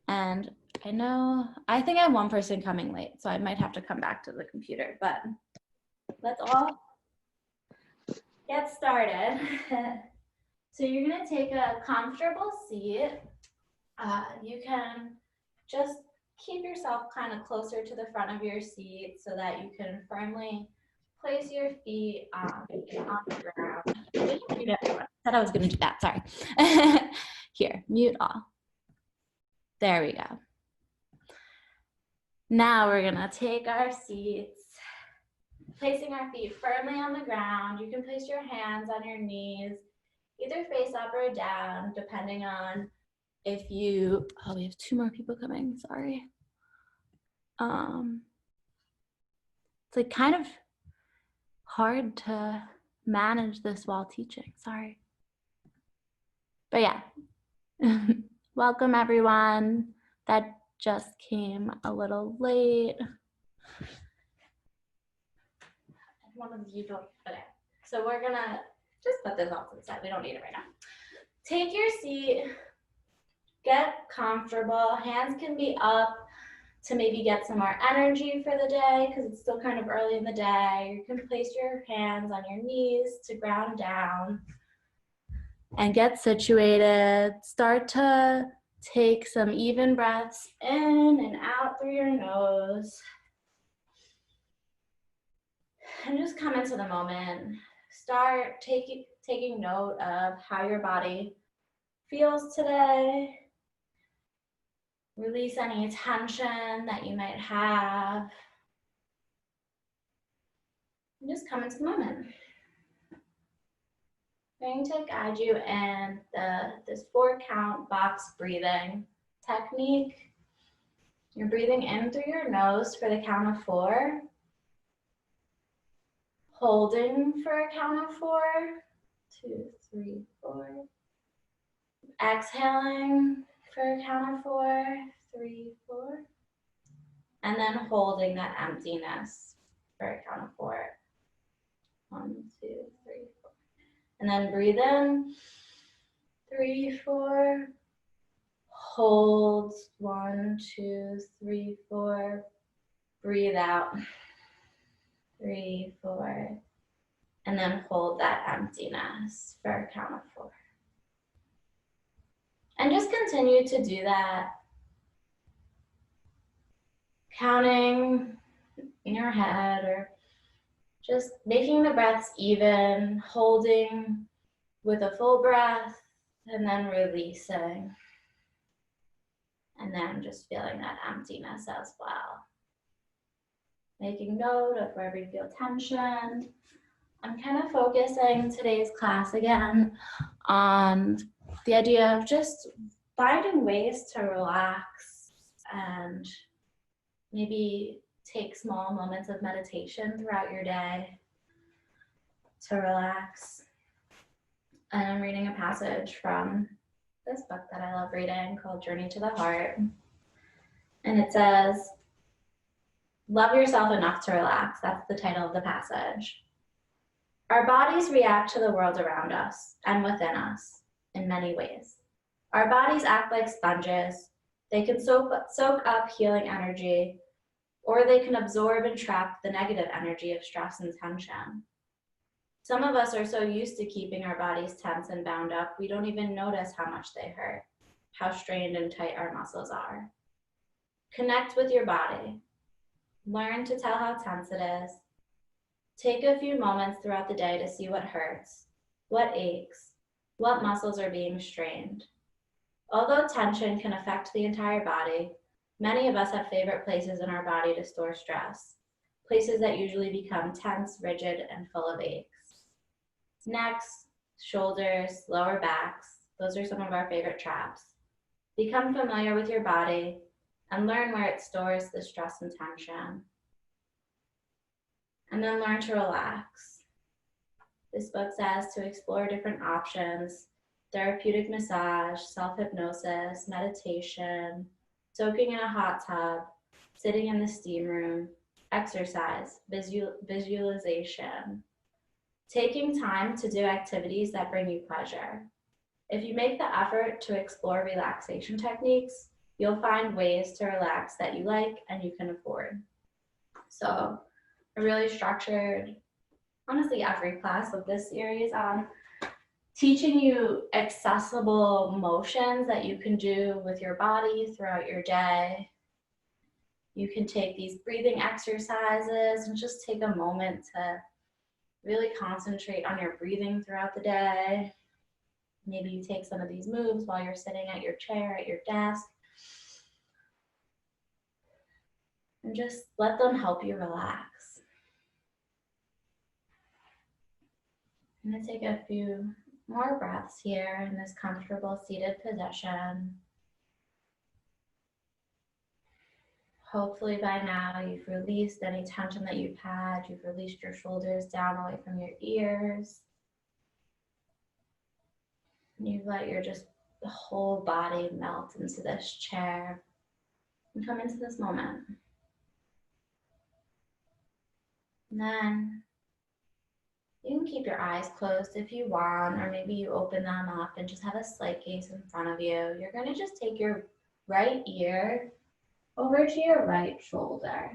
And I think I have one person coming late, so I might have to come back to the computer, but let's all get started. So you're gonna take a comfortable seat. You can just keep yourself kind of closer to the front of your seat so that you can firmly place your feet on the ground. I said I was gonna do that, sorry. Here, mute all. There we go. Now we're gonna take our seats, placing our feet firmly on the ground. You can place your hands on your knees, either face up or down, depending on if you, oh, we have 2 more people coming, sorry. It's like kind of hard to manage this while teaching, sorry. But yeah, welcome everyone that just came a little late. One of you don't, okay. So we're gonna just put this off to the side. We don't need it right now. Take your seat, get comfortable. Hands can be up to maybe get some more energy for the day because it's still kind of early in the day. You can place your hands on your knees to ground down and get situated. Start to take some even breaths in and out through your nose. And just come into the moment. Start taking note of how your body feels today. Release any tension that you might have. And just come into the moment. I'm going to guide you in this 4-count box breathing technique. You're breathing in through your nose for the count of 4. Holding for a count of 4. 2, 3, 4. Exhaling for a count of 4. 3, 4. And then holding that emptiness for a count of 4. 1, 2, 3, 4. And then breathe in. 3, 4. Hold. 1, 2, 3, 4. Breathe out. 3, 4. And then hold that emptiness for a count of 4. And just continue to do that. Counting in your head or just making the breaths even, holding with a full breath and then releasing. And then just feeling that emptiness as well. Making note of wherever you feel tension. I'm kind of focusing today's class again on the idea of just finding ways to relax and maybe take small moments of meditation throughout your day to relax. And I'm reading a passage from this book that I love reading called Journey to the Heart. And it says, "Love yourself enough to relax." That's the title of the passage. Our bodies react to the world around us and within us in many ways. Our bodies act like sponges. They can soak up healing energy, or they can absorb and trap the negative energy of stress and tension. Some of us are so used to keeping our bodies tense and bound up, we don't even notice how much they hurt, how strained and tight our muscles are. Connect with your body. Learn to tell how tense it is. Take a few moments throughout the day to see what hurts, what aches, what muscles are being strained. Although tension can affect the entire body, many of us have favorite places in our body to store stress, places that usually become tense, rigid, and full of aches. Necks, shoulders, lower backs, those are some of our favorite traps. Become familiar with your body and learn where it stores the stress and tension. And then learn to relax. This book says to explore different options: therapeutic massage, self-hypnosis, meditation, soaking in a hot tub, sitting in the steam room, exercise, visualization. Taking time to do activities that bring you pleasure. If you make the effort to explore relaxation techniques, you'll find ways to relax that you like and you can afford. So I really structured, honestly, every class of this series on teaching you accessible motions that you can do with your body throughout your day. You can take these breathing exercises and just take a moment to really concentrate on your breathing throughout the day. Maybe you take some of these moves while you're sitting at your chair, at your desk, and just let them help you relax. I'm going to take a few more breaths here in this comfortable seated position. Hopefully by now you've released any tension that you've had. You've released your shoulders down away from your ears. You've let your the whole body melt into this chair and come into this moment. And then you can keep your eyes closed if you want, or maybe you open them up and just have a slight gaze in front of you. You're going to just take your right ear over to your right shoulder.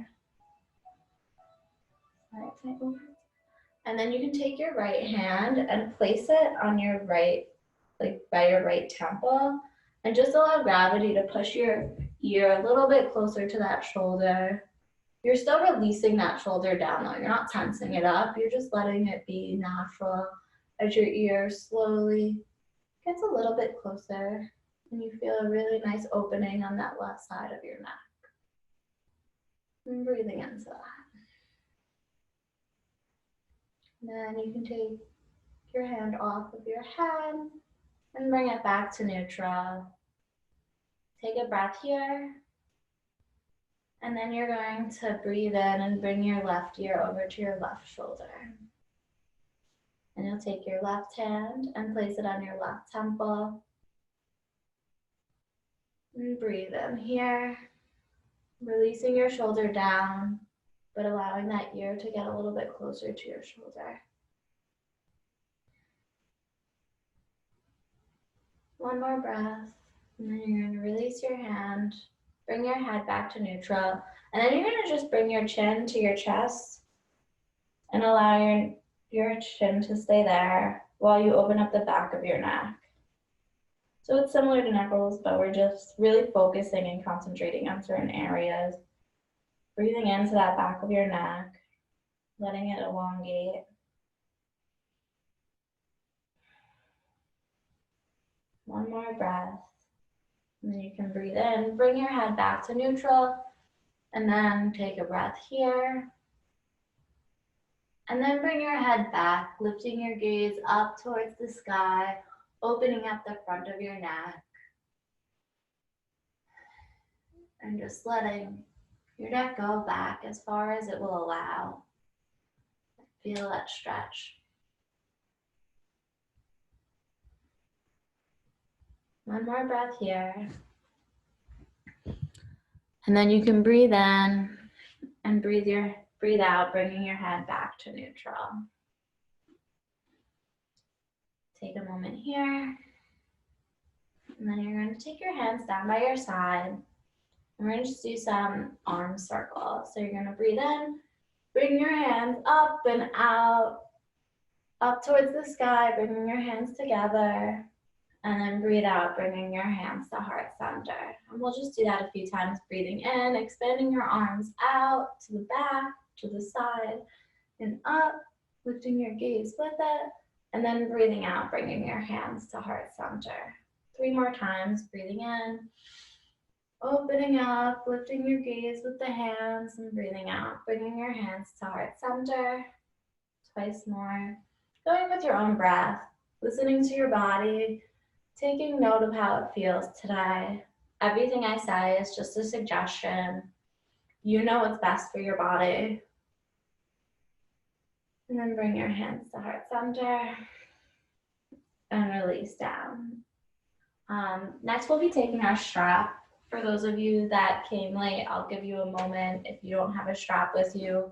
And then you can take your right hand and place it on your right, like by your right temple, and just allow gravity to push your ear a little bit closer to that shoulder. You're still releasing that shoulder down though. You're not tensing it up. You're just letting it be natural as your ear slowly gets a little bit closer and you feel a really nice opening on that left side of your neck. And breathing into that. Then you can take your hand off of your head and bring it back to neutral. Take a breath here. And then you're going to breathe in and bring your left ear over to your left shoulder. And you'll take your left hand and place it on your left temple. And breathe in here, releasing your shoulder down, but allowing that ear to get a little bit closer to your shoulder. One more breath, and then you're going to release your hand, bring your head back to neutral, and then you're going to just bring your chin to your chest and allow your chin to stay there while you open up the back of your neck. So it's similar to neck rolls, but we're just really focusing and concentrating on certain areas. Breathing into that back of your neck, letting it elongate. One more breath. And then you can breathe in, bring your head back to neutral, and then take a breath here. And then bring your head back, lifting your gaze up towards the sky, opening up the front of your neck. And just letting your neck go back as far as it will allow. Feel that stretch. One more breath here. And then you can breathe in and breathe out, bringing your head back to neutral. Take a moment here. And then you're going to take your hands down by your side. And we're going to just do some arm circles. So you're going to breathe in, bring your hands up and out, up towards the sky, bringing your hands together. And then breathe out, bringing your hands to heart center. And we'll just do that a few times, breathing in, expanding your arms out to the back, to the side, and up, lifting your gaze with it. And then breathing out, bringing your hands to heart center. 3 more times, breathing in, opening up, lifting your gaze with the hands, and breathing out, bringing your hands to heart center. Twice more. Going with your own breath, listening to your body, taking note of how it feels today. Everything I say is just a suggestion. You know what's best for your body. And then bring your hands to heart center and release down. Next, we'll be taking our strap. For those of you that came late, I'll give you a moment if you don't have a strap with you.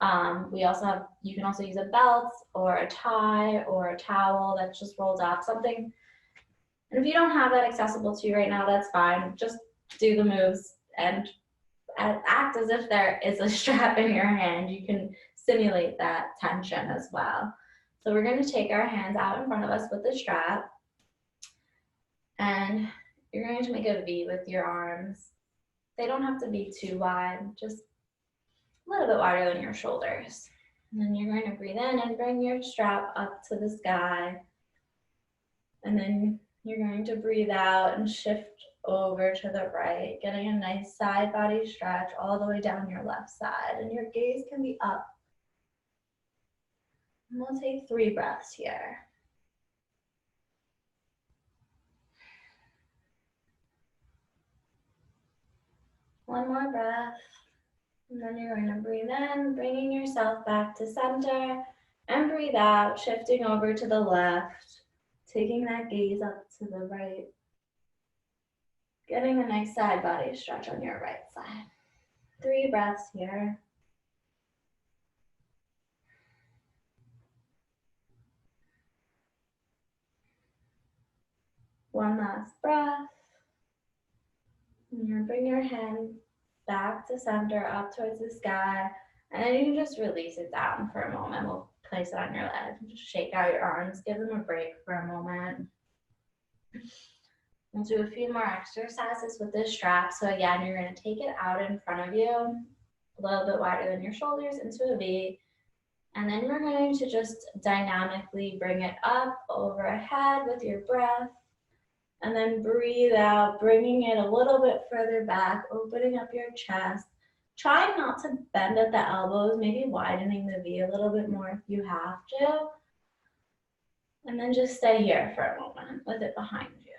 You can also use a belt or a tie or a towel that's just rolled up, something. And if you don't have that accessible to you right now, that's fine. Just do the moves and act as if there is a strap in your hand. You can simulate that tension as well. So we're going to take our hands out in front of us with the strap, and you're going to make a V with your arms. They don't have to be too wide, just a little bit wider than your shoulders. And then you're going to breathe in and bring your strap up to the sky. And then you're going to breathe out and shift over to the right, getting a nice side body stretch all the way down your left side. And your gaze can be up. And we'll take 3 breaths here. One more breath. And then you're going to breathe in, bringing yourself back to center, and breathe out, shifting over to the left, taking that gaze up to the right, getting a nice side body stretch on your right side. 3 breaths here. One last breath. And you're bring your hand back to center, up towards the sky, and then you can just release it down for a moment. We'll place it on your leg. Just shake out your arms, give them a break for a moment. We'll do a few more exercises with this strap. So again, you're going to take it out in front of you, a little bit wider than your shoulders, into a V. And then we're going to just dynamically bring it up overhead with your breath. And then breathe out, bringing it a little bit further back, opening up your chest. Try not to bend at the elbows, maybe widening the V a little bit more if you have to. And then just stay here for a moment with it behind you.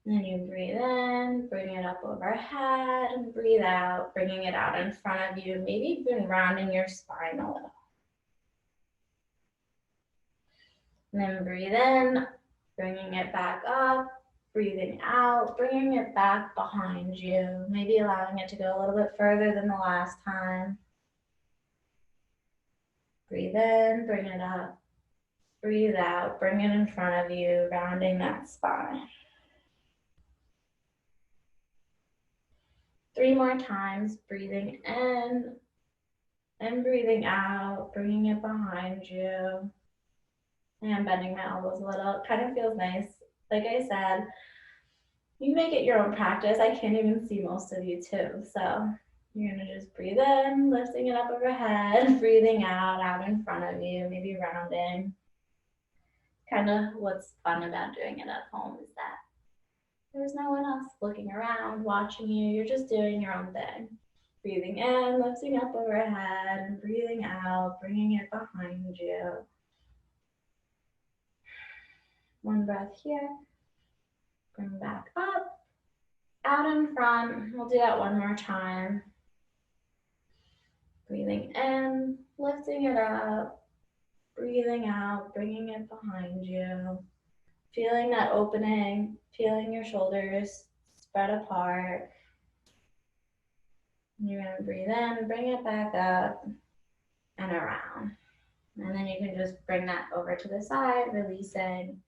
And then you breathe in, bring it up overhead, and breathe out, bringing it out in front of you, maybe even rounding your spine a little. And then breathe in, bringing it back up, breathing out, bringing it back behind you, maybe allowing it to go a little bit further than the last time. Breathe in, bring it up, breathe out, bring it in front of you, rounding that spine. 3 more times, breathing in and breathing out, bringing it behind you. And I'm bending my elbows a little. It kind of feels nice. Like I said, you make it your own practice. I can't even see most of you too. So you're going to just breathe in, lifting it up overhead, breathing out in front of you, maybe rounding. Kind of what's fun about doing it at home is that there's no one else looking around, watching you. You're just doing your own thing. Breathing in, lifting up overhead, and breathing out, bringing it behind you. 1 breath here. Bring back up, out in front. We'll do that 1 more time. Breathing in, lifting it up, breathing out, bringing it behind you. Feeling that opening, feeling your shoulders spread apart. And you're going to breathe in, bring it back up and around. And then you can just bring that over to the side, releasing.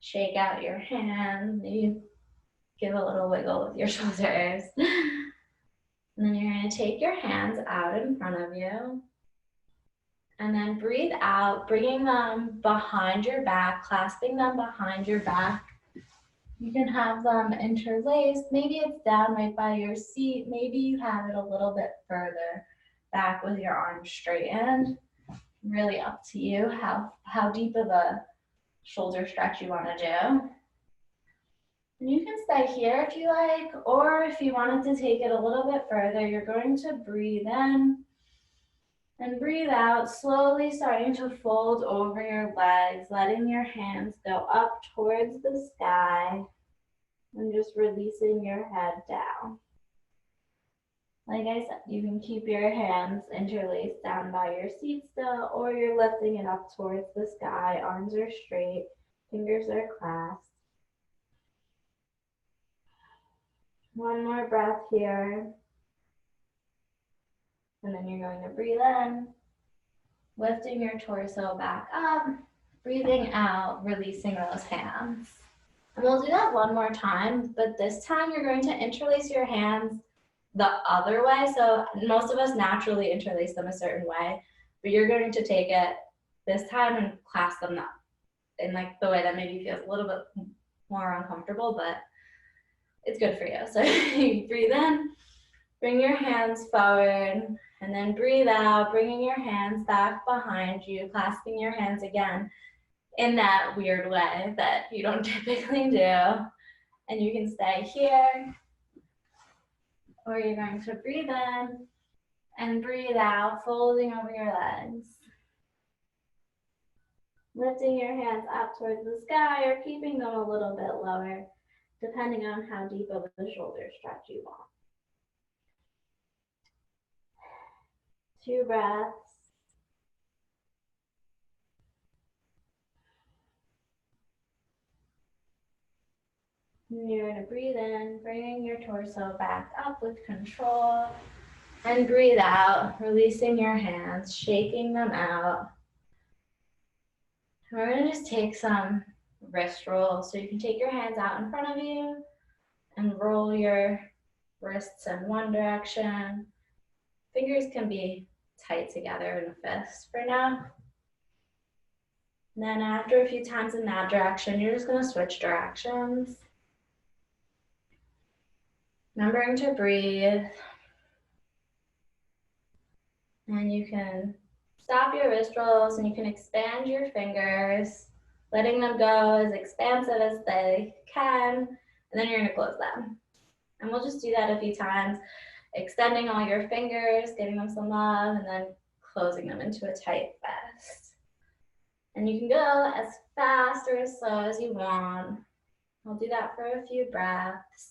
Shake out your hands, maybe give a little wiggle with your shoulders. And then you're going to take your hands out in front of you. And then breathe out, bringing them behind your back, clasping them behind your back. You can have them interlaced. Maybe it's down right by your seat. Maybe you have it a little bit further back with your arms straightened. Really up to you how deep of a shoulder stretch you want to do. And you can stay here if you like, or if you wanted to take it a little bit further, you're going to breathe in and breathe out, slowly starting to fold over your legs, letting your hands go up towards the sky and just releasing your head down. Like I said, you can keep your hands interlaced down by your seat still, or you're lifting it up towards the sky. Arms are straight, fingers are clasped. 1 more breath here. And then you're going to breathe in, lifting your torso back up, breathing out, releasing those hands. And we'll do that one more time, but this time you're going to interlace your hands the other way. So most of us naturally interlace them a certain way, but you're going to take it this time and clasp them up in like the way that maybe feels a little bit more uncomfortable, but it's good for you. So you breathe in, bring your hands forward, and then breathe out, bringing your hands back behind you, clasping your hands again in that weird way that you don't typically do. And you can stay here, or you're going to breathe in and breathe out, folding over your legs. Lifting your hands up towards the sky or keeping them a little bit lower, depending on how deep of a shoulder stretch you want. 2 breaths. And you're going to breathe in, bringing your torso back up with control. And breathe out, releasing your hands, shaking them out. And we're going to just take some wrist rolls. So you can take your hands out in front of you and roll your wrists in one direction. Fingers can be tight together in a fist for now. And then after a few times in that direction, you're just going to switch directions. Remembering to breathe. And you can stop your wrist rolls and you can expand your fingers, letting them go as expansive as they can. And then you're going to close them. And we'll just do that a few times, extending all your fingers, giving them some love, and then closing them into a tight fist. And you can go as fast or as slow as you want. I'll do that for a few breaths.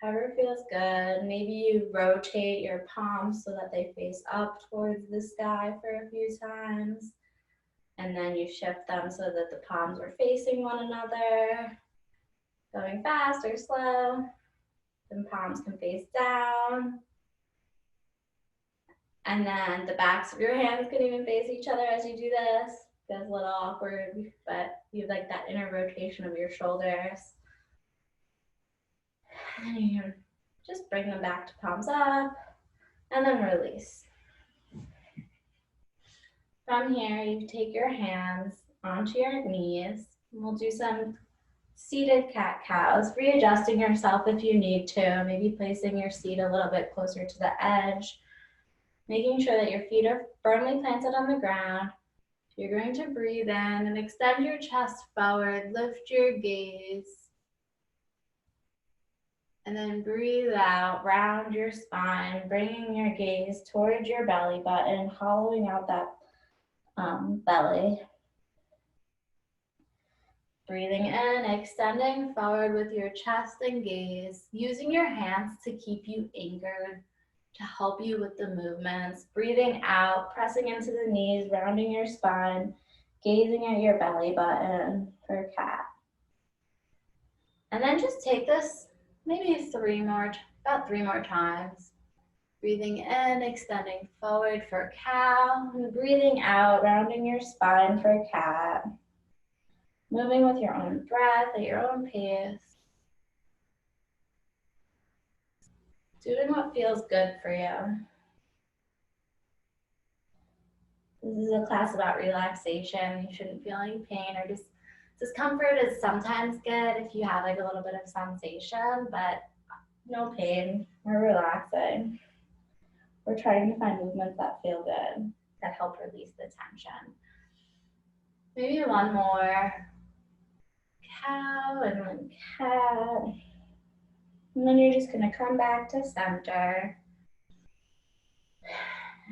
However feels good. Maybe you rotate your palms so that they face up towards the sky for a few times. And then you shift them so that the palms are facing one another. Going fast or slow. The palms can face down. And then the backs of your hands can even face each other as you do this. Feels a little awkward, but you have like that inner rotation of your shoulders. And then you just bring them back to palms up and then release. From here, you take your hands onto your knees. And we'll do some seated cat-cows, readjusting yourself if you need to, maybe placing your seat a little bit closer to the edge, making sure that your feet are firmly planted on the ground. You're going to breathe in and extend your chest forward, lift your gaze, and then breathe out, round your spine, bringing your gaze towards your belly button, hollowing out that belly. Breathing in, extending forward with your chest and gaze, using your hands to keep you anchored, to help you with the movements. Breathing out, pressing into the knees, rounding your spine, gazing at your belly button for cat. And then just take this maybe about three more times. Breathing in, extending forward for cow, and breathing out, rounding your spine for cat. Moving with your own breath at your own pace. Doing what feels good for you. This is a class about relaxation. You shouldn't feel any pain or discomfort is sometimes good if you have like a little bit of sensation, but no pain. We're relaxing. We're trying to find movements that feel good, that help release the tension. Maybe one more. Cow and then cat. And then you're just going to come back to center.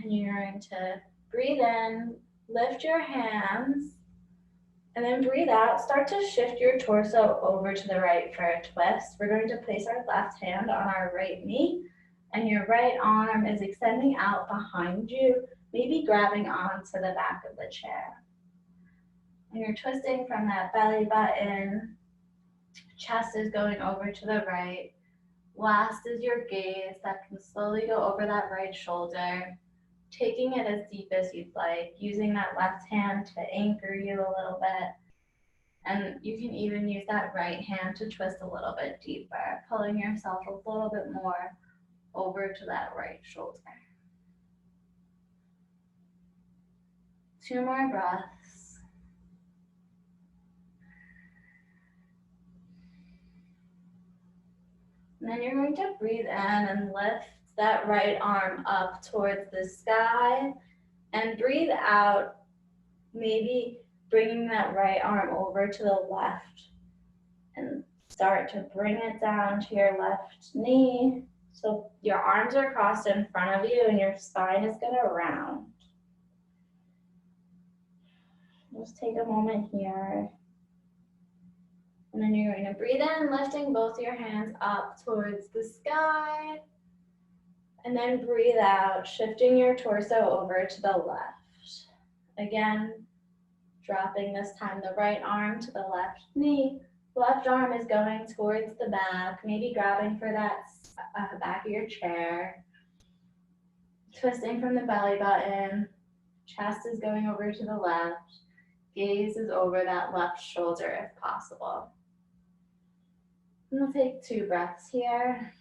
And you're going to breathe in, lift your hands, and then breathe out. Start to shift your torso over to the right for a twist. We're going to place our left hand on our right knee, and your right arm is extending out behind you, maybe grabbing onto the back of the chair. And you're twisting from that belly button. Chest is going over to the right. Last is your gaze that can slowly go over that right shoulder, taking it as deep as you'd like, using that left hand to anchor you a little bit. And you can even use that right hand to twist a little bit deeper, pulling yourself a little bit more over to that right shoulder. 2 more breaths. And then you're going to breathe in and lift that right arm up towards the sky, and breathe out, maybe bringing that right arm over to the left, and start to bring it down to your left knee. So your arms are crossed in front of you and your spine is going to round. Just take a moment here. And then you're going to breathe in, lifting both your hands up towards the sky. And then breathe out, shifting your torso over to the left. Again, dropping this time the right arm to the left knee. Left arm is going towards the back, maybe grabbing for that back of your chair. Twisting from the belly button. Chest is going over to the left. Gaze is over that left shoulder if possible. And we'll take 2 breaths here.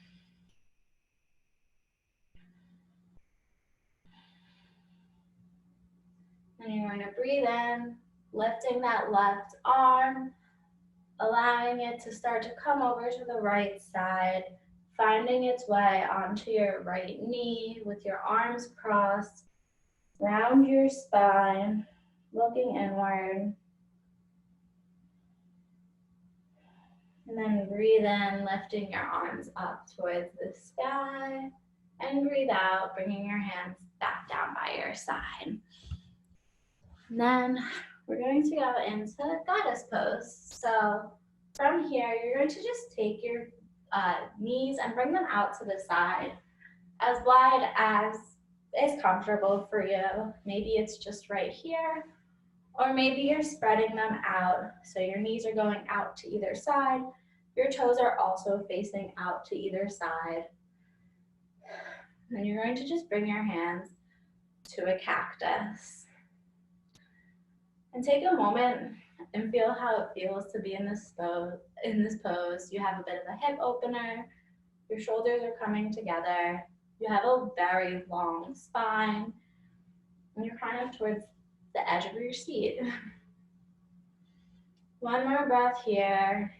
And you're going to breathe in, lifting that left arm, allowing it to start to come over to the right side, finding its way onto your right knee with your arms crossed, round your spine, looking inward. And then breathe in, lifting your arms up towards the sky, and breathe out, bringing your hands back down by your side. And then we're going to go into goddess pose. So from here, you're going to just take your knees and bring them out to the side, as wide as is comfortable for you. Maybe it's just right here, or maybe you're spreading them out. So your knees are going out to either side. Your toes are also facing out to either side. And you're going to just bring your hands to a cactus. And take a moment and feel how it feels to be in this pose. You have a bit of a hip opener. Your shoulders are coming together. You have a very long spine. And you're kind of towards the edge of your seat. 1 more breath here.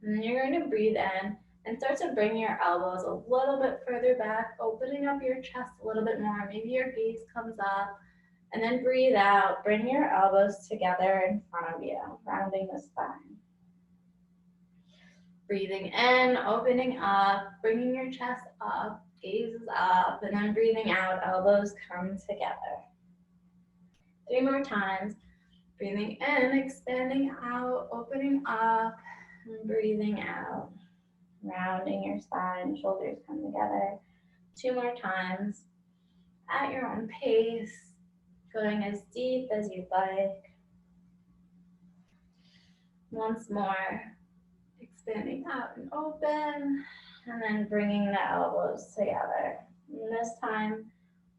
And then you're going to breathe in and start to bring your elbows a little bit further back, opening up your chest a little bit more. Maybe your gaze comes up. And then breathe out, bring your elbows together in front of you, rounding the spine. Breathing in, opening up, bringing your chest up, gaze is up, and then breathing out, elbows come together. 3 more times. Breathing in, expanding out, opening up, and breathing out, rounding your spine, shoulders come together. 2 more times at your own pace. Going as deep as you'd like. Once more, expanding out and open, and then bringing the elbows together. And this time,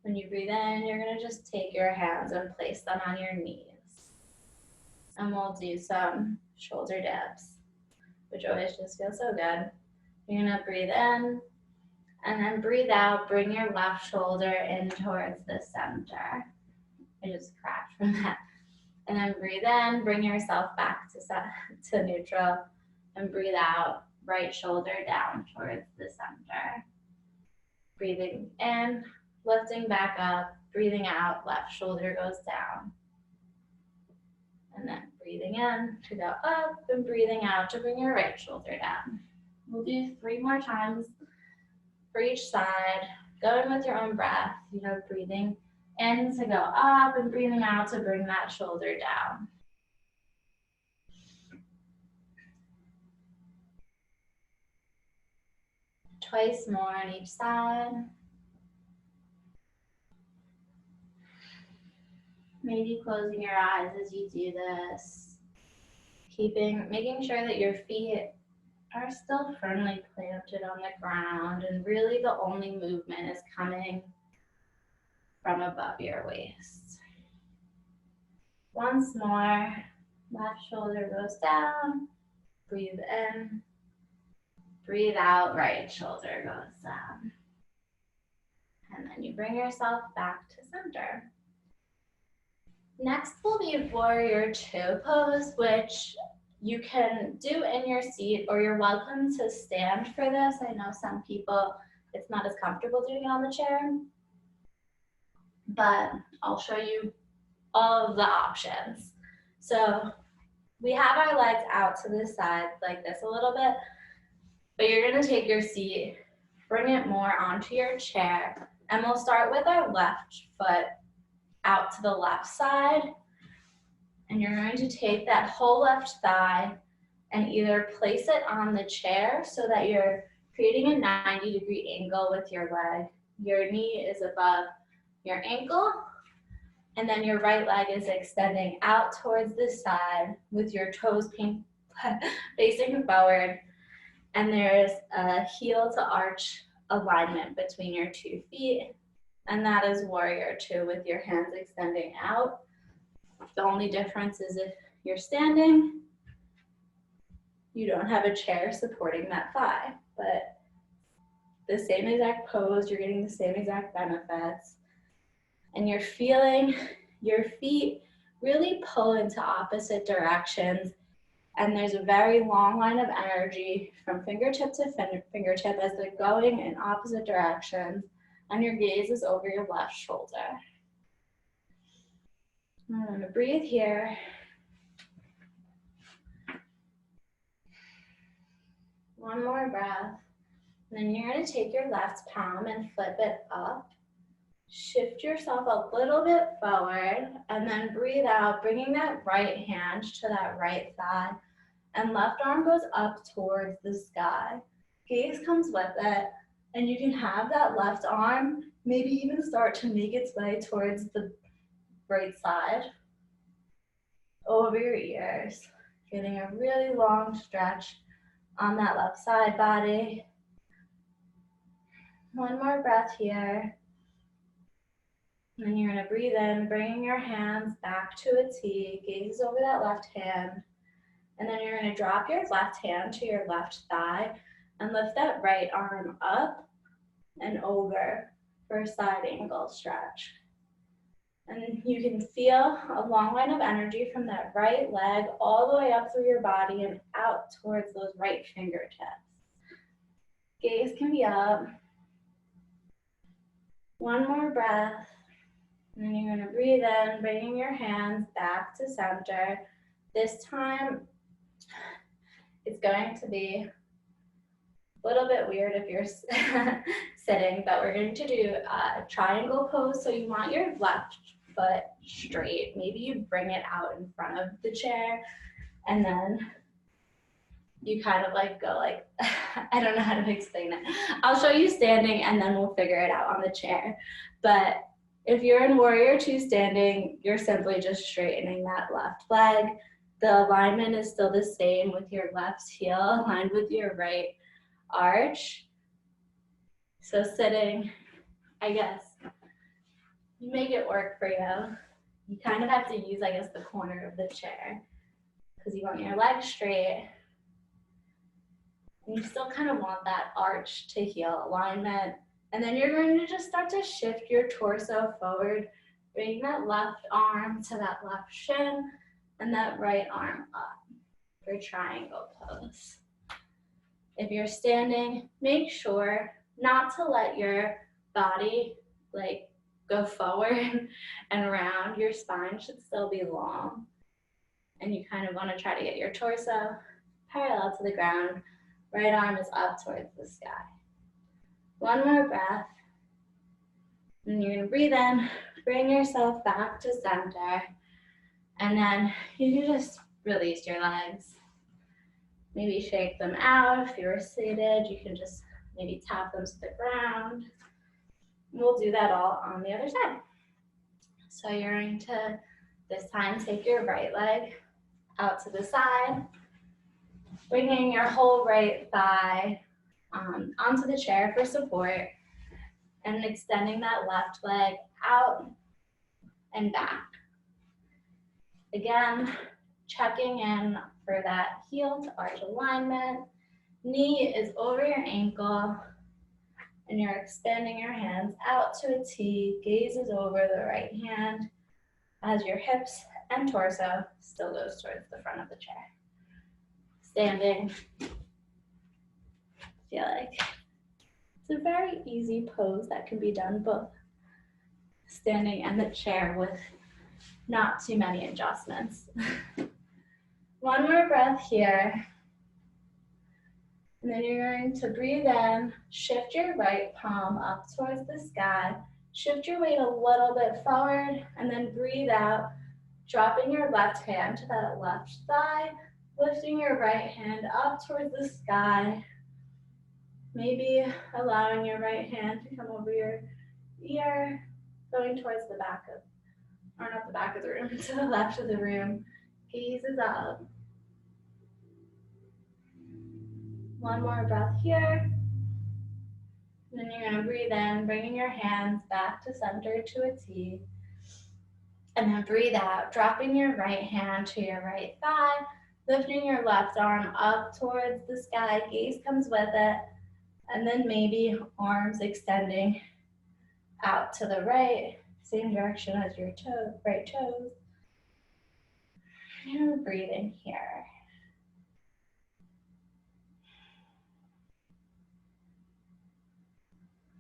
when you breathe in, you're going to just take your hands and place them on your knees. And we'll do some shoulder dips, which always just feels so good. You're going to breathe in, and then breathe out, bring your left shoulder in towards the center. I just cracked from that. And then breathe in, bring yourself back to neutral, and breathe out, right shoulder down towards the center. Breathing in, lifting back up, breathing out, left shoulder goes down. And then breathing in to go up, and breathing out to bring your right shoulder down. We'll do 3 more times for each side, going with your own breath, breathing in to go up and breathing out to bring that shoulder down. Twice more on each side. Maybe closing your eyes as you do this. Making sure that your feet are still firmly planted on the ground, and really the only movement is coming from above your waist. Once more, Left shoulder goes down. Breathe in. Breathe out, right shoulder goes down. And then you bring yourself back to center. Next will be warrior two pose, which you can do in your seat, or you're welcome to stand for this. I know some people, it's not as comfortable doing it on the chair, but I'll show you all of the options. So we have our legs out to the side like this a little bit, but you're gonna take your seat, bring it more onto your chair, and we'll start with our left foot out to the left side, and you're going to take that whole left thigh and either place it on the chair so that you're creating a 90-degree angle with your leg. Your knee is above your ankle, and then your right leg is extending out towards the side with your toes facing forward, and there's a heel to arch alignment between your 2 feet, and that is warrior two with your hands extending out. The only difference is if you're standing, you don't have a chair supporting that thigh, but the same exact pose, you're getting the same exact benefits, and you're feeling your feet really pull into opposite directions, and there's a very long line of energy from fingertip to fingertip as they're going in opposite directions, and your gaze is over your left shoulder. I'm gonna breathe here. One more breath. And then you're gonna take your left palm and flip it up. Shift yourself a little bit forward, and then breathe out, bringing that right hand to that right thigh, and left arm goes up towards the sky. Gaze comes with it, and you can have that left arm maybe even start to make its way towards the right side, over your ears, getting a really long stretch on that left side body. One more breath here. And then you're gonna breathe in, bringing your hands back to a T, gaze over that left hand. And then you're gonna drop your left hand to your left thigh and lift that right arm up and over for a side angle stretch. And you can feel a long line of energy from that right leg all the way up through your body and out towards those right fingertips. Gaze can be up. One more breath. And then you're gonna breathe in, bringing your hands back to center. This time, it's going to be a little bit weird if you're sitting, but we're going to do a triangle pose. So you want your left foot straight. Maybe you bring it out in front of the chair, and then you kind of like go like, I don't know how to explain it. I'll show you standing and then we'll figure it out on the chair. But if you're in warrior two standing, you're simply just straightening that left leg. The alignment is still the same with your left heel aligned with your right arch. So sitting, I guess, you make it work for you. You kind of have to use, I guess, the corner of the chair because you want your legs straight. And you still kind of want that arch to heel alignment. And then you're going to just start to shift your torso forward, bring that left arm to that left shin and that right arm up for triangle pose. If you're standing, make sure not to let your body like go forward and around. Your spine should still be long. And you kind of want to try to get your torso parallel to the ground. Right arm is up towards the sky. One more breath. And you're gonna breathe in, bring yourself back to center. And then you can just release your legs. Maybe shake them out. If you were seated, you can just maybe tap them to the ground. We'll do that all on the other side. So you're going to, this time, take your right leg out to the side, bringing your whole right thigh onto the chair for support, and extending that left leg out and back. Again, checking in for that heel to arch alignment. Knee is over your ankle, and you're expanding your hands out to a T. Gaze is over the right hand as your hips and torso still goes towards the front of the chair. Standing, feel like it's a very easy pose that can be done both standing and the chair with not too many adjustments. One more breath here. And then you're going to breathe in, shift your right palm up towards the sky, shift your weight a little bit forward, and then breathe out, dropping your left hand to that left thigh, lifting your right hand up towards the sky, maybe allowing your right hand to come over your ear, going towards the back of, or not the back of the room, to the left of the room, gaze is up. One more breath here. And then you're going to breathe in, bringing your hands back to center to a T. And then breathe out, dropping your right hand to your right thigh, lifting your left arm up towards the sky, gaze comes with it. And then maybe arms extending out to the right, same direction as your right toes. And breathing here.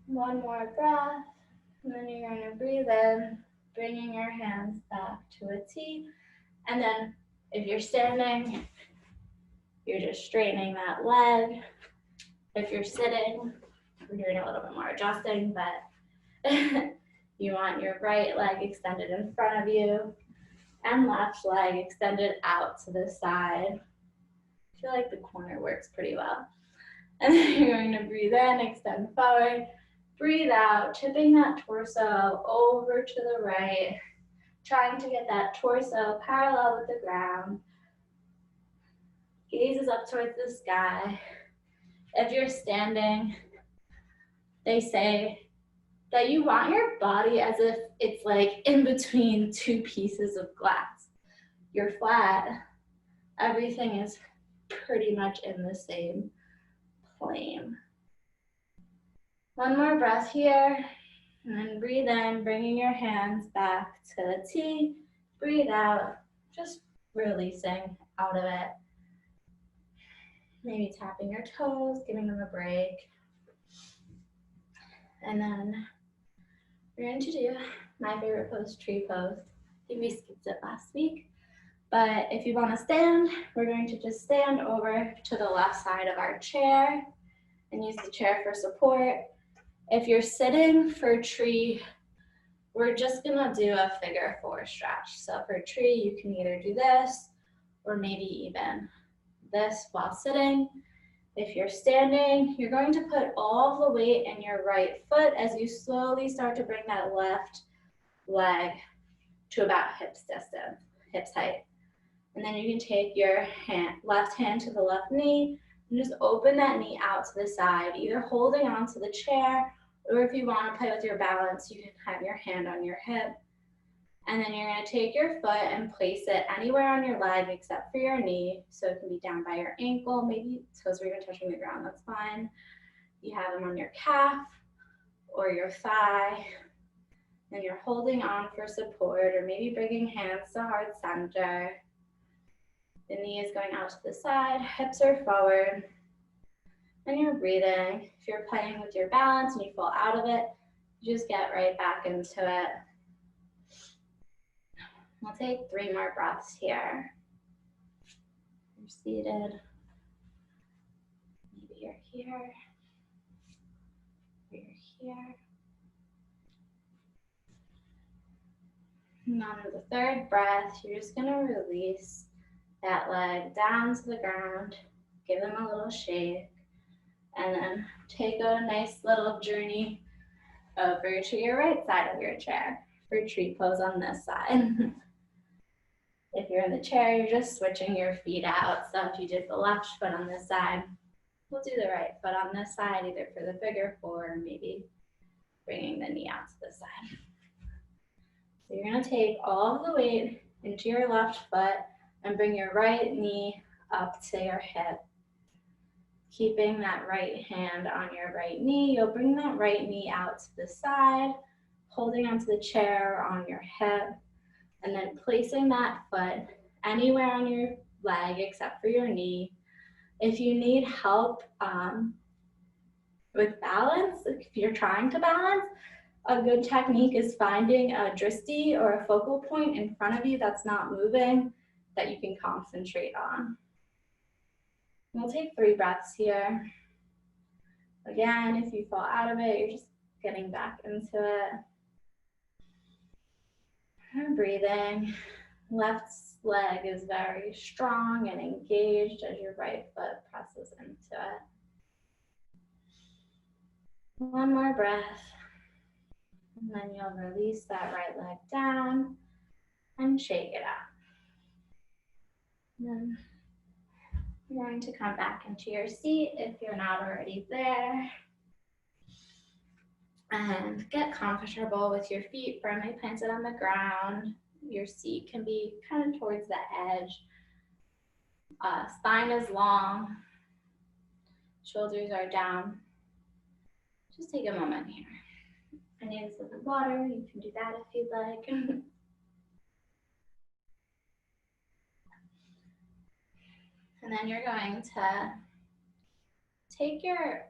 One more breath, and then you're going to breathe in, bringing your hands back to a T. And then if you're standing, you're just straightening that leg. If you're sitting, we're doing a little bit more adjusting, but you want your right leg extended in front of you and left leg extended out to the side. I feel like the corner works pretty well. And then you're going to breathe in, extend forward. Breathe out, tipping that torso over to the right, trying to get that torso parallel with the ground. Gaze is up towards the sky. If you're standing, they say that you want your body as if it's like in between two pieces of glass. You're flat. Everything is pretty much in the same plane. One more breath here, and then breathe in, bringing your hands back to the T. Breathe out, just releasing out of it. Maybe tapping your toes, giving them a break. And then we're going to do my favorite pose, tree pose. I think we skipped it last week. But if you want to stand, we're going to just stand over to the left side of our chair and use the chair for support. If you're sitting for tree, we're just gonna do a figure 4 stretch. So for tree, you can either do this or maybe even this while sitting. If you're standing, you're going to put all the weight in your right foot as you slowly start to bring that left leg to about hips distance, hips height. And then you can take your left hand to the left knee and just open that knee out to the side, either holding on to the chair, or if you want to play with your balance, you can have your hand on your hip. And then you're going to take your foot and place it anywhere on your leg except for your knee. So it can be down by your ankle, maybe toes are even touching the ground, that's fine. You have them on your calf or your thigh. And you're holding on for support, or maybe bringing hands to heart center. The knee is going out to the side, hips are forward. And you're breathing. If you're playing with your balance and you fall out of it, you just get right back into it. We'll take 3 more breaths here. You're seated. Maybe you're here. You're here. And on the 3rd breath, you're just going to release that leg down to the ground. Give them a little shake. And then take a nice little journey over to your right side of your chair for tree pose on this side. If you're in the chair, you're just switching your feet out. So if you did the left foot on this side, we'll do the right foot on this side, either for the figure 4 or maybe bringing the knee out to the side. So you're going to take all of the weight into your left foot and bring your right knee up to your hip. Keeping that right hand on your right knee, you'll bring that right knee out to the side, holding onto the chair or on your hip, and then placing that foot anywhere on your leg except for your knee. If you need help with balance, if you're trying to balance, a good technique is finding a drishti or a focal point in front of you that's not moving that you can concentrate on. We'll take 3 breaths here. Again, if you fall out of it, you're just getting back into it. And breathing. Left leg is very strong and engaged as your right foot presses into it. One more breath. And then you'll release that right leg down and shake it out. And then you're going to come back into your seat if you're not already there. And get comfortable with your feet firmly planted on the ground. Your seat can be kind of towards the edge. Spine is long. Shoulders are down. Just take a moment here. I need a sip of water. You can do that if you'd like. And then you're going to take your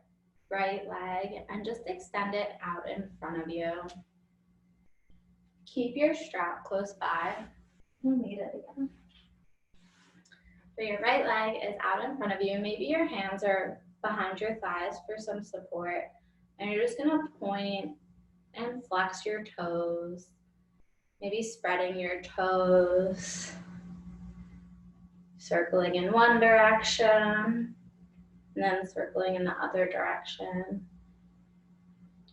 right leg and just extend it out in front of you. Keep your strap close by. You'll need it again. So your right leg is out in front of you. Maybe your hands are behind your thighs for some support. And you're just gonna point and flex your toes. Maybe spreading your toes. Circling in one direction, and then circling in the other direction.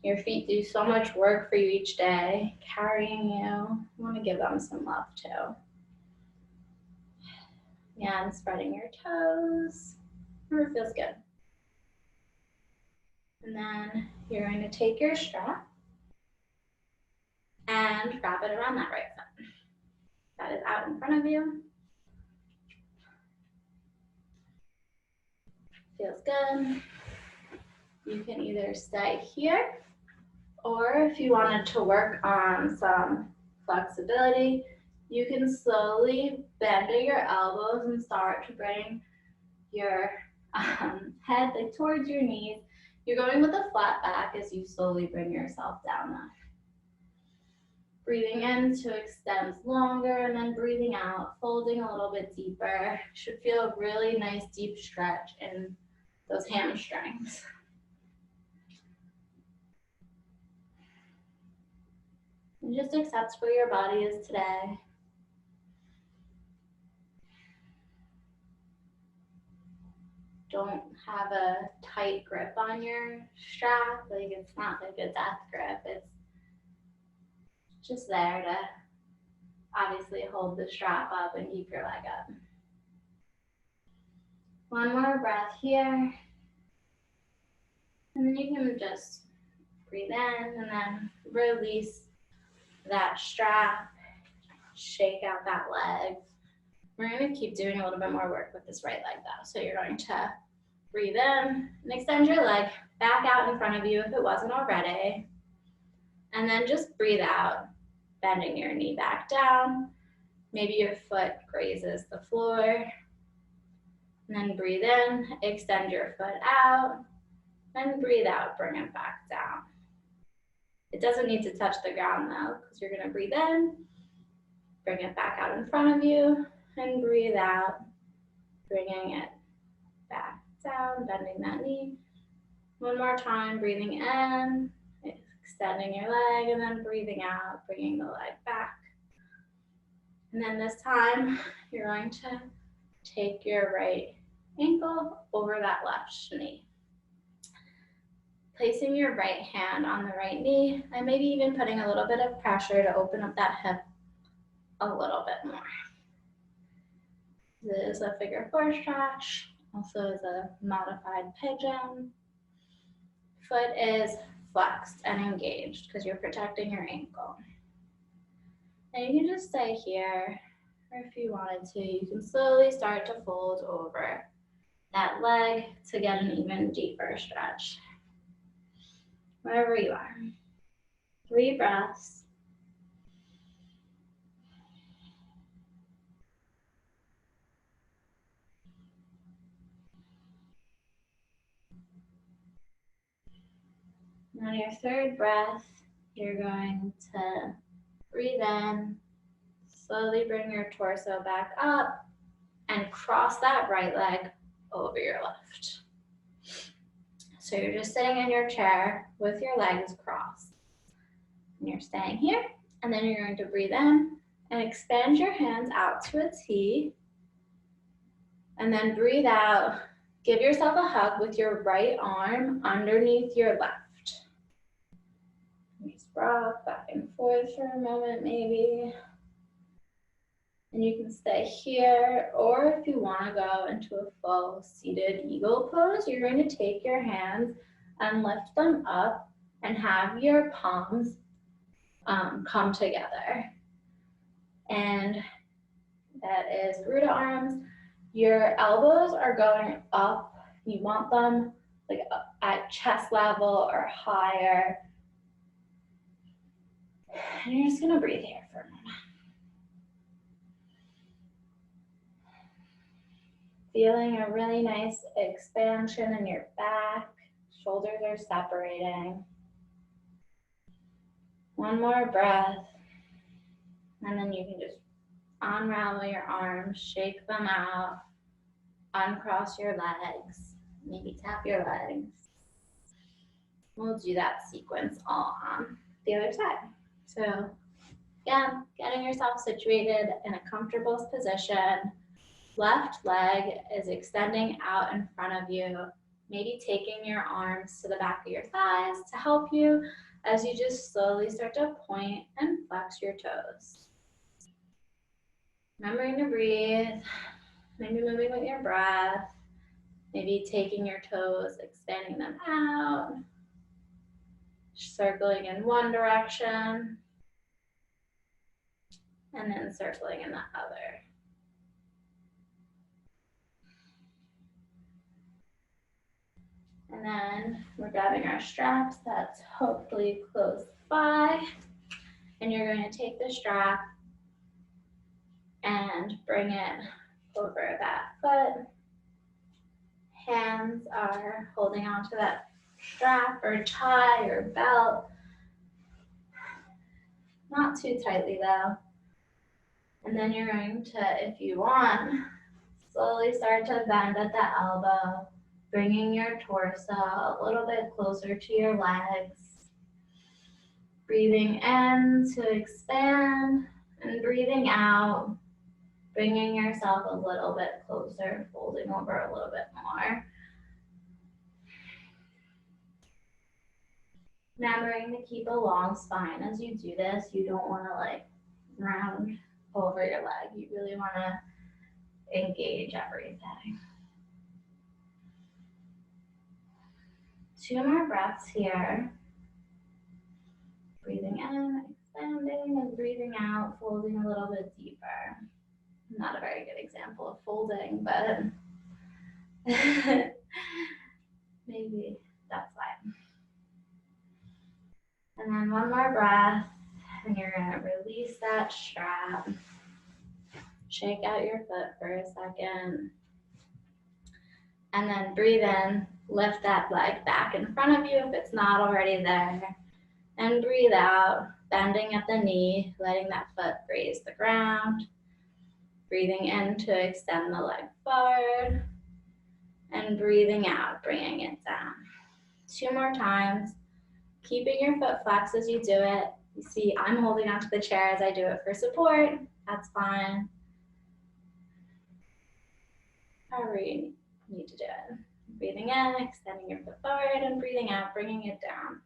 Your feet do so much work for you each day, carrying you. You want to give them some love too. And spreading your toes, whatever feels good. And then you're going to take your strap and wrap it around that right foot. That is out in front of you. Feels good. You can either stay here, or if you wanted to work on some flexibility, you can slowly bend at your elbows and start to bring your head like towards your knees. You're going with a flat back as you slowly bring yourself down there. Breathing in to extend longer, and then breathing out, folding a little bit deeper. Should feel a really nice deep stretch in those hamstrings. And just accept where your body is today. Don't have a tight grip on your strap. Like, it's not like a death grip. It's just there to obviously hold the strap up and keep your leg up. One more breath here. And then you can just breathe in and then release that strap, shake out that leg. We're going to keep doing a little bit more work with this right leg though. So you're going to breathe in and extend your leg back out in front of you if it wasn't already. And then just breathe out, bending your knee back down. Maybe your foot grazes the floor. And then breathe in, extend your foot out, and breathe out, bring it back down. It doesn't need to touch the ground though, because you're gonna breathe in, bring it back out in front of you, and breathe out, bringing it back down, bending that knee. One more time, breathing in, extending your leg, and then breathing out, bringing the leg back. And then this time, you're going to take your right ankle over that left knee. Placing your right hand on the right knee, and maybe even putting a little bit of pressure to open up that hip a little bit more. This is a figure 4 stretch, also is a modified pigeon. Foot is flexed and engaged because you're protecting your ankle. And you can just stay here Or if you wanted to, you can slowly start to fold over that leg to get an even deeper stretch. Wherever you are. 3 breaths. And on your 3rd breath, you're going to breathe in, slowly bring your torso back up, and cross that right leg over your left. So you're just sitting in your chair with your legs crossed. And you're staying here, and then you're going to breathe in and expand your hands out to a T. And then breathe out. Give yourself a hug with your right arm underneath your left. Just rock back and forth for a moment maybe. And you can stay here, or if you want to go into a full seated eagle pose, you're going to take your hands and lift them up and have your palms come together. And that is Buddha arms. Your elbows are going up. You want them like at chest level or higher. And you're just gonna breathe here for a moment. Feeling a really nice expansion in your back. Shoulders are separating. One more breath. And then you can just unravel your arms, shake them out, uncross your legs, maybe tap your legs. We'll do that sequence all on the other side. So again, getting yourself situated in a comfortable position. Left leg is extending out in front of you, maybe taking your arms to the back of your thighs to help you as you just slowly start to point and flex your toes. Remembering to breathe, maybe moving with your breath, maybe taking your toes, expanding them out, circling in one direction, and then circling in the other. And then we're grabbing our straps that's hopefully close by. And you're going to take the strap and bring it over that foot. Hands are holding onto that strap or tie or belt. Not too tightly though. And then you're going to, if you want, slowly start to bend at the elbow, bringing your torso a little bit closer to your legs. Breathing in to expand and breathing out, bringing yourself a little bit closer, folding over a little bit more. Remembering to keep a long spine as you do this. You don't want to like round over your leg. You really want to engage everything. 2 more breaths here. Breathing in, expanding, and breathing out, folding a little bit deeper. Not a very good example of folding, but maybe that's fine. And then one more breath, and you're gonna release that strap. Shake out your foot for a second. And then breathe in, lift that leg back in front of you if it's not already there. And breathe out, bending at the knee, letting that foot graze the ground. Breathing in to extend the leg forward. And breathing out, bringing it down. 2 more times. Keeping your foot flexed as you do it. You see, I'm holding onto the chair as I do it for support. That's fine. However you need to do it. Breathing in, extending your foot forward, and breathing out, bringing it down.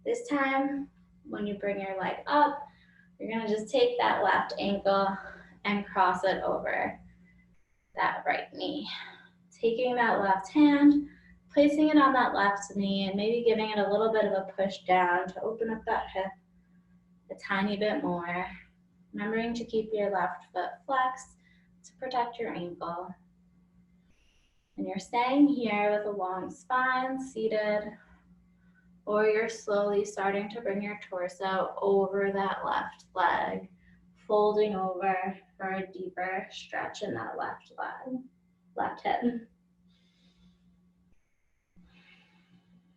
This time, when you bring your leg up, you're gonna just take that left ankle and cross it over that right knee. Taking that left hand, placing it on that left knee, and maybe giving it a little bit of a push down to open up that hip a tiny bit more. remembering to keep your left foot flexed to protect your ankle. And you're staying here with a long spine, seated, or you're slowly starting to bring your torso over that left leg, folding over for a deeper stretch in that left leg, left hip.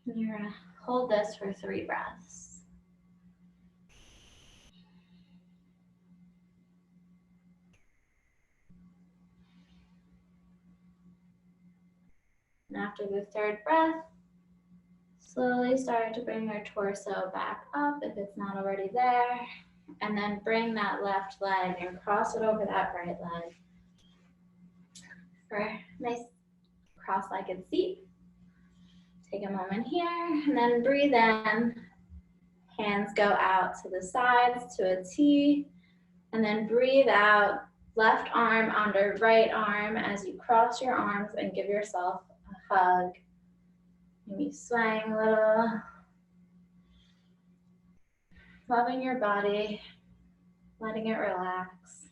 And you're gonna hold this for 3 breaths. And after the 3rd breath, slowly start to bring your torso back up if it's not already there. And then bring that left leg and cross it over that right leg for a nice cross-legged seat. Take a moment here and then breathe in. Hands go out to the sides to a T. And then breathe out, left arm under right arm as you cross your arms and give yourself a hug. Maybe swaying a little. Loving your body, letting it relax.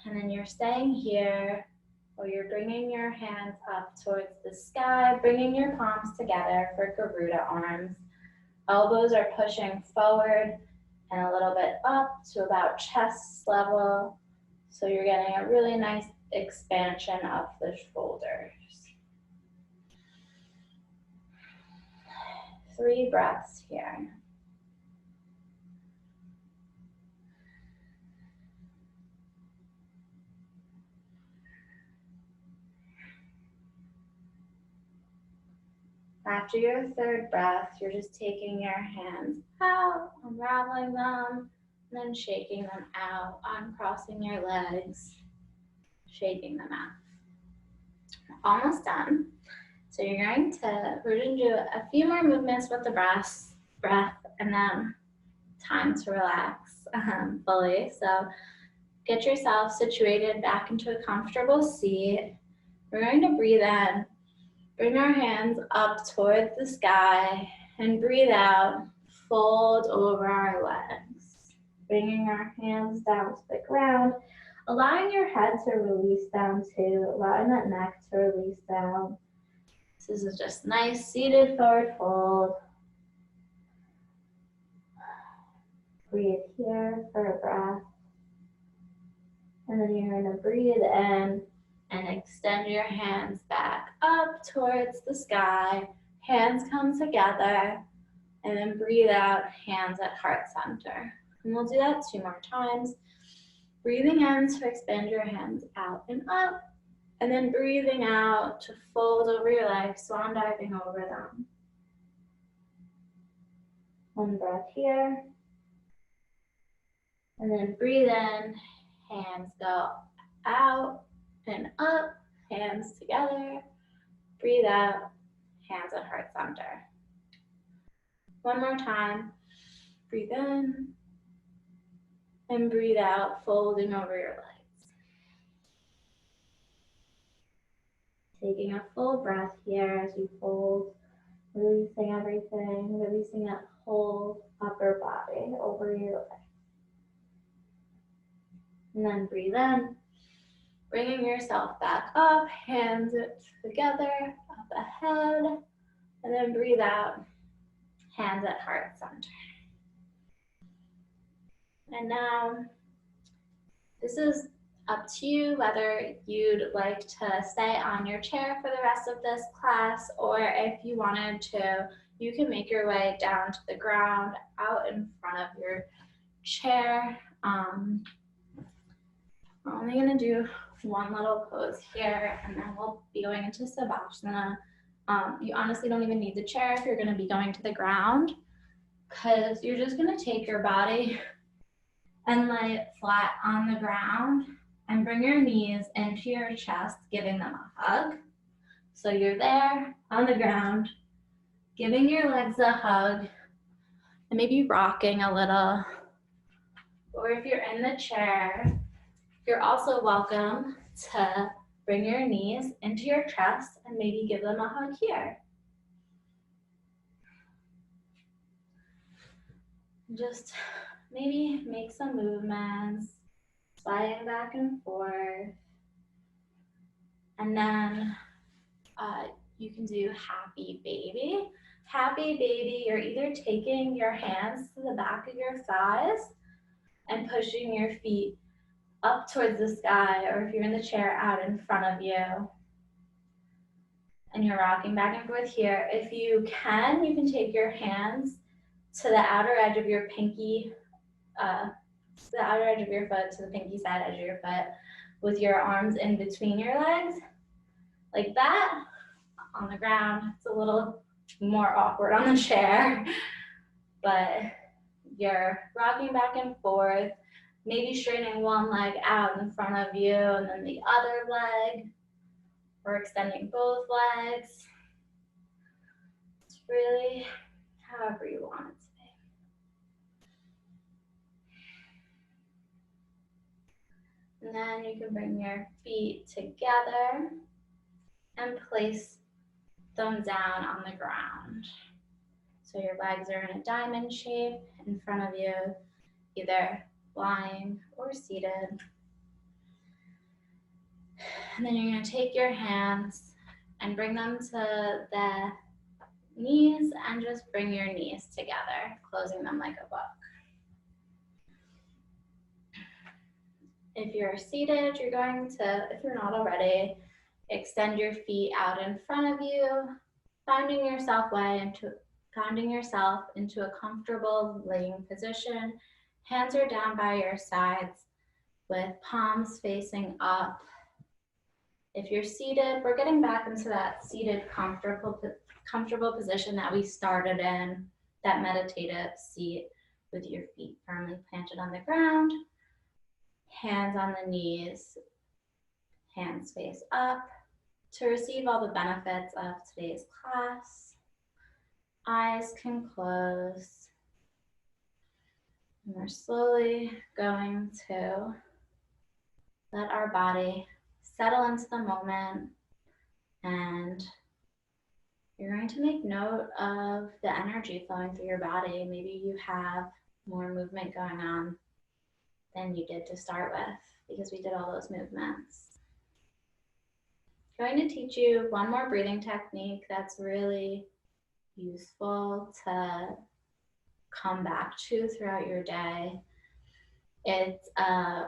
And then you're staying here, or you're bringing your hands up towards the sky, bringing your palms together for Garuda arms. Elbows are pushing forward and a little bit up to about chest level. So you're getting a really nice expansion of the shoulders. 3 breaths here. After your 3rd breath, you're just taking your hands out, unraveling them, and then shaking them out, uncrossing your legs, shaking them out. Almost done. So we're going to do a few more movements with the breath, and then time to relax fully. So get yourself situated back into a comfortable seat. We're going to breathe in, bring our hands up towards the sky, and breathe out, fold over our legs. Bringing our hands down to the ground, allowing your head to release down too, allowing that neck to release down. This is just nice seated forward fold. Breathe here for a breath. And then you're going to breathe in and extend your hands back up towards the sky. Hands come together. And then breathe out, hands at heart center. And we'll do that 2 more times. Breathing in to expand your hands out and up. And then breathing out to fold over your legs, swan diving over them. 1 breath here. And then breathe in, hands go out and up, hands together. Breathe out, hands at heart center. 1 more time. Breathe in and breathe out, folding over your legs. Taking a full breath here as you fold, releasing everything, releasing that whole upper body over your legs. And then breathe in, bringing yourself back up, hands together, up ahead, and then breathe out, hands at heart center. And now, this is up to you whether you'd like to stay on your chair for the rest of this class, or if you wanted to, you can make your way down to the ground out in front of your chair. We're only going to do 1 little pose here, and then we'll be going into Savasana. You honestly don't even need the chair if you're going to be going to the ground, because you're just going to take your body and lay it flat on the ground and bring your knees into your chest, giving them a hug. So you're there on the ground, giving your legs a hug, and maybe rocking a little. Or if you're in the chair, you're also welcome to bring your knees into your chest and maybe give them a hug here. Just maybe make some movements, sliding back and forth. And then you can do happy baby. Happy baby, you're either taking your hands to the back of your thighs and pushing your feet up towards the sky, or if you're in the chair, out in front of you. And you're rocking back and forth here. If you can take your hands to the outer edge of your pinky, to the outer edge of your foot, to the pinky side edge of your foot, with your arms in between your legs, like that, on the ground. It's a little more awkward on the chair, but you're rocking back and forth, maybe straightening one leg out in front of you and then the other leg, or extending both legs. It's really however you want it to be. And then you can bring your feet together and place them down on the ground. So your legs are in a diamond shape in front of you, either lying or seated. And then you're going to take your hands and bring them to the knees and just bring your knees together, closing them like a book. If you're seated, you're going to, if you're not already, extend your feet out in front of you, finding yourself into a comfortable laying position. Hands are down by your sides with palms facing up. If you're seated, we're getting back into that seated comfortable position that we started in, that meditative seat with your feet firmly planted on the ground, hands on the knees, hands face up, to receive all the benefits of today's class. Eyes can close. And we're slowly going to let our body settle into the moment, and you're going to make note of the energy flowing through your body. Maybe you have more movement going on than you did to start with because we did all those movements. I'm going to teach you one more breathing technique that's really useful to come back to throughout your day. It's a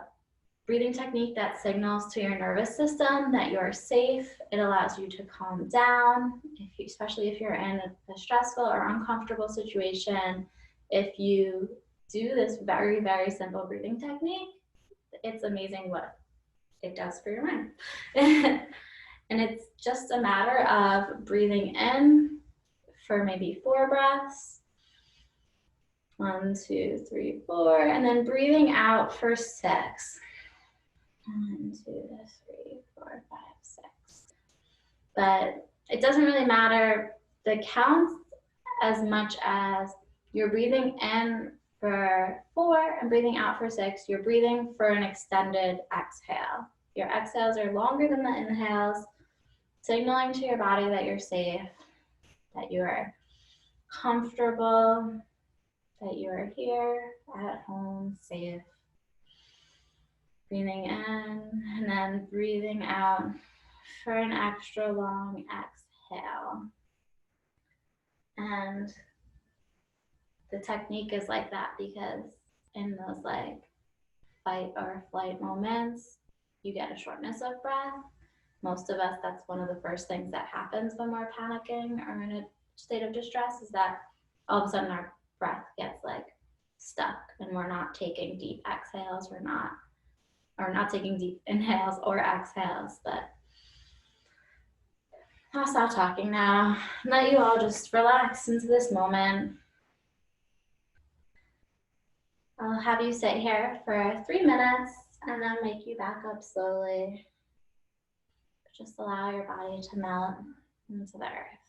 breathing technique that signals to your nervous system that you're safe. It allows you to calm down, especially if you're in a stressful or uncomfortable situation. If you do this very, very simple breathing technique, it's amazing what it does for your mind. And it's just a matter of breathing in for maybe 4 breaths. 1, 2, 3, 4, and then breathing out for 6. 1, 2, 3, 4, 5, 6. But it doesn't really matter the counts as much as you're breathing in for 4 and breathing out for 6. You're breathing for an extended exhale. Your exhales are longer than the inhales, signaling to your body that you're safe, that you are comfortable, that you are here at home, safe. Breathing in and then breathing out for an extra long exhale. And the technique is like that because in those like fight or flight moments, you get a shortness of breath. Most of us, that's one of the first things that happens when we're panicking or in a state of distress, is that all of a sudden our breath gets like stuck and we're not taking deep exhales, we're not taking deep inhales or exhales. But I'll stop talking now and let you all just relax into this moment. I'll have you sit here for 3 minutes and then wake you back up slowly. Just allow your body to melt into the earth.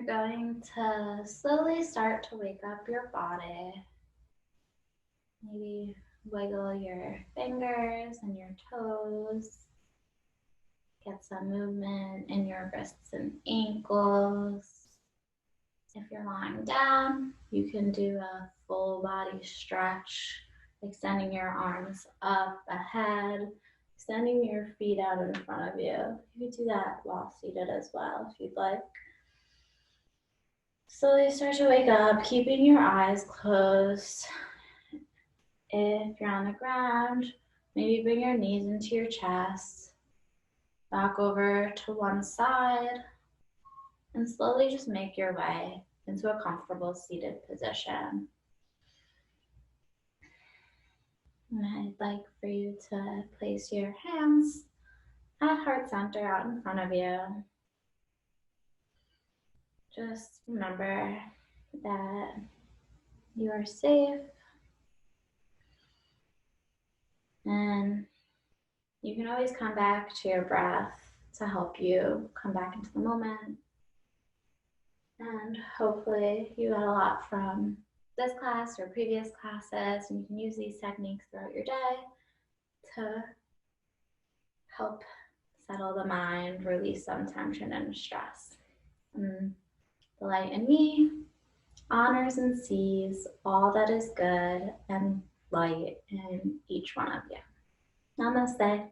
You're going to slowly start to wake up your body. Maybe wiggle your fingers and your toes. Get some movement in your wrists and ankles. If you're lying down, you can do a full body stretch, extending your arms up ahead, extending your feet out in front of you. You can do that while seated as well if you'd like. Slowly start to wake up, keeping your eyes closed. If you're on the ground, maybe bring your knees into your chest, back over to one side, and slowly just make your way into a comfortable seated position. And I'd like for you to place your hands at heart center out in front of you. Just remember that you are safe and you can always come back to your breath to help you come back into the moment. And hopefully you got a lot from this class or previous classes, and you can use these techniques throughout your day to help settle the mind, release some tension and stress. And the light in me honors and sees all that is good and light in each one of you. Namaste.